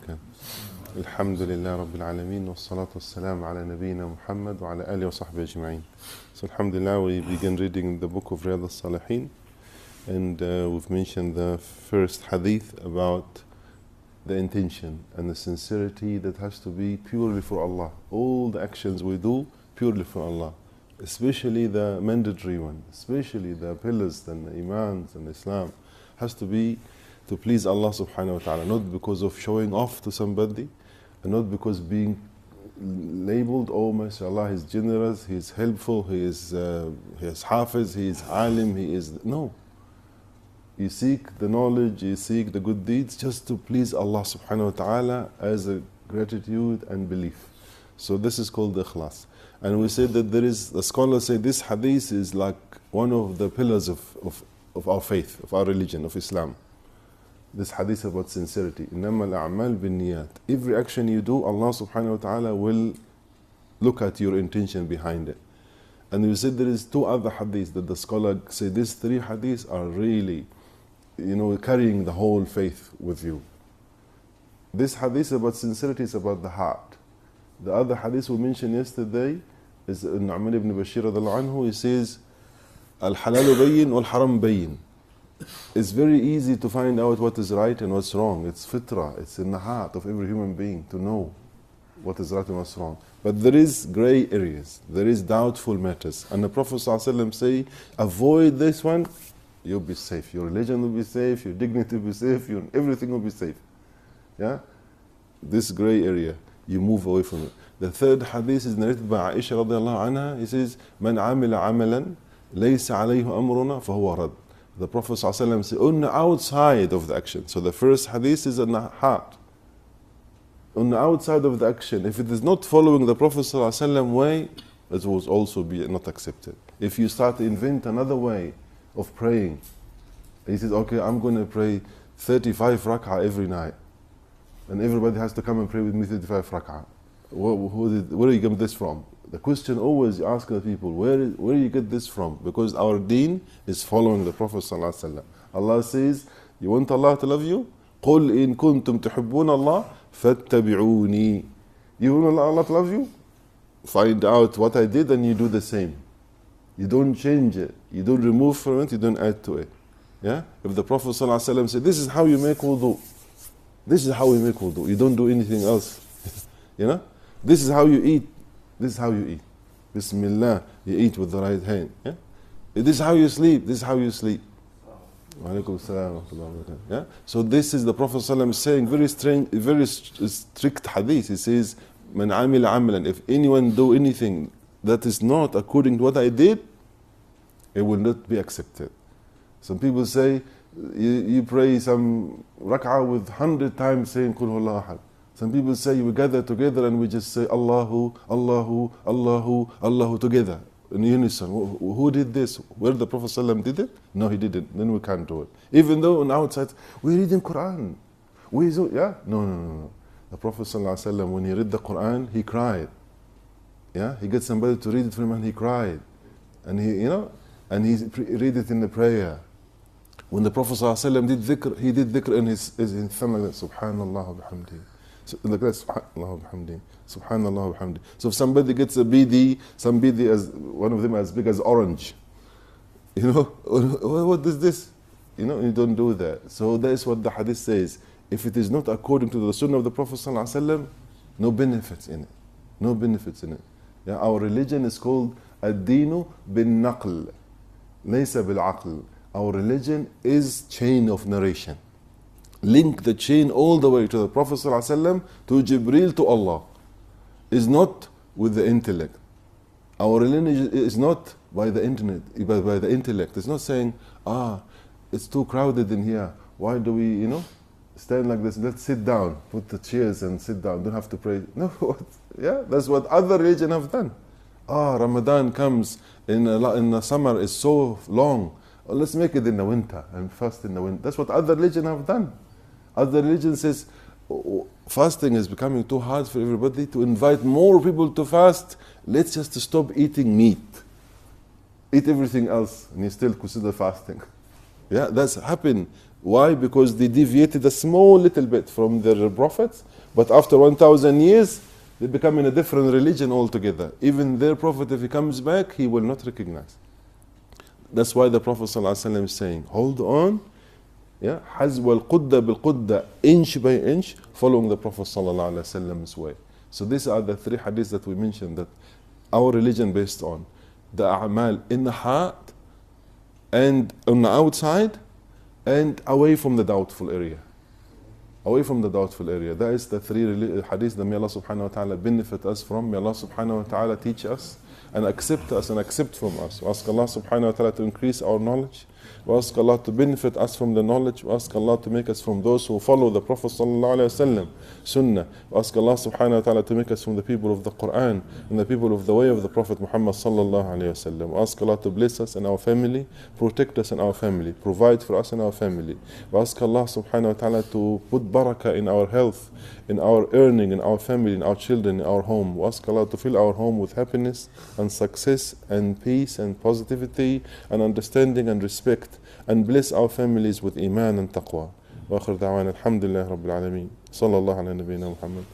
مكان. الحمد لله رب العالمين والصلاة والسلام على نبينا محمد وعلى آله وصحبه أجمعين. So Alhamdulillah, we begin reading the book of Riyadh al-Salihin, and we've mentioned the first hadith about the intention and the sincerity that has to be purely for Allah. All the actions we do purely for Allah, especially the mandatory one, especially the pillars and the imans and Islam, has to be to please Allah subhanahu wa ta'ala, not because of showing off to somebody, and not because being labeled, oh mashallah, he's generous, he's helpful, he is hafiz, he is alim, he is, no. You seek the knowledge, you seek the good deeds just to please Allah subhanahu wa ta'ala as a gratitude and belief. So this is called the ikhlas. And we said that there is, the scholars say this hadith is like one of the pillars of our faith, of our religion, of Islam. This hadith about sincerity. إِنَّمَا الْأَعْمَالُ بِالنِّيَّاتِ. Every action you do, Allah subhanahu wa ta'ala will look at your intention behind it. And we said there is two other hadiths that the scholar say these three hadiths are really, carrying the whole faith with you. This hadith about sincerity is about the heart. The other hadith we mentioned yesterday is Al-Ameen ibn Bashir radhiallahu anhu. He says, Al-halalu bayyin wal-haram bayyin. It's very easy to find out what is right and what's wrong. It's fitrah, it's in the heart of every human being to know what is right and what's wrong. But there is gray areas, there is doubtful matters. And the Prophet ﷺ say, avoid this one, you'll be safe. Your religion will be safe, your dignity will be safe, everything will be safe. Yeah? This gray area, you move away from it. The third hadith is narrated by Aisha radiallahu anha. He says, Man amila amalan, laysa alayhu amruna, fahuwa rad. The Prophet ﷺ said, on the outside of the action. So the first hadith is on the heart. On the outside of the action, if it is not following the Prophet ﷺ way, it will also be not accepted. If you start to invent another way of praying, he says, okay, I'm going to pray 35 rak'ah every night, and everybody has to come and pray with me 35 rak'ah. Where do you get this from? The question always you ask the people, where do you get this from? Because our deen is following the Prophet ﷺ. Allah says, you want Allah to love you? قُلْ إِن كُنْتُمْ تُحِبُّونَ اللَّهِ فَاتَّبِعُونِي. You want Allah to love you? Find out what I did and you do the same. You don't change it. You don't remove from it. You don't add to it. Yeah? If the Prophet ﷺ said, this is how you make wudu. This is how we make wudu. You don't do anything else. This is how you eat. This is how you eat. Bismillah, you eat with the right hand. Yeah? This is how you sleep. This is how you sleep. Yeah? So this is the Prophet ﷺ saying very strange, very strict hadith. He says, Man amila amalan. If anyone do anything that is not according to what I did, it will not be accepted. Some people say, you pray some rak'ah with 100 times saying Qul huwallahu ahad. Some people say we gather together and we just say Allahu, Allahu, Allahu, Allahu together in unison. Who did this? Where the Prophet ﷺ did it? No, he didn't. Then we can't do it. Even though on the outside we read in Quran. No. The Prophet ﷺ, when he read the Quran, he cried. Yeah, he gets somebody to read it for him and he cried, and he read it in the prayer. When the Prophet ﷺ did dhikr, he did dhikr in his thumb like that, Subhanallah wa bihamdi. Like that, Subhanallah wa bihamdi. Subhanallah wa bihamdi. So if somebody gets a BD, some BD as one of them as big as orange, what is this? You don't do that. So that's what the hadith says. If it is not according to the sunnah of the Prophet ﷺ, no benefits in it. No benefits in it. Yeah, our religion is called ad-deenu bin-naql, laysa bil-aql. Our religion is chain of narration. Link the chain all the way to the Prophet ﷺ, to Jibreel, to Allah. Is not with the intellect. Our religion is not by the internet, by the intellect. It's not saying, it's too crowded in here. Why do we, stand like this? Let's sit down. Put the chairs and sit down. Don't have to pray. No, yeah, that's what other religions have done. Ramadan comes in the summer is so long. Let's make it in the winter and fast in the winter. That's what other religions have done. Other religion says fasting is becoming too hard for everybody. To invite more people to fast, let's just stop eating meat. Eat everything else and you still consider fasting. Yeah, that's happened Why? Because they deviated a small little bit from their prophets, but after 1,000 years, they become in a different religion altogether. Even their prophet, if he comes back, he will not recognize. That's why the Prophet ﷺ is saying, hold on, yeah, حزو القدة بالقدة, inch by inch, following the Prophet ﷺ's way. So these are the 3 hadiths that we mentioned that our religion based on the a'mal in the heart and on the outside and away from the doubtful area. Away from the doubtful area. That is the 3 hadiths that may Allah subhanahu wa ta'ala benefit us from. May Allah subhanahu wa ta'ala teach us and accept us and accept from us. We ask Allah subhanahu wa ta'ala to increase our knowledge. We ask Allah to benefit us from the knowledge. We ask Allah to make us from those who follow the Prophet sallallahu alayhi wa sallam, sunnah. We ask Allah subhanahu wa ta'ala to make us from the people of the Quran and the people of the way of the Prophet Muhammad sallallahu alayhi wa sallam. We ask Allah to bless us and our family, protect us and our family, provide for us and our family. We ask Allah subhanahu wa ta'ala to put barakah in our health, in our earning, in our family, in our children, in our home. We ask Allah to fill our home with happiness and success and peace and positivity and understanding and respect, and bless our families with iman and taqwa. Wa akhir da'wana alhamdulillah rabbil alameen. Sallallahu ala nabiyyina Muhammad.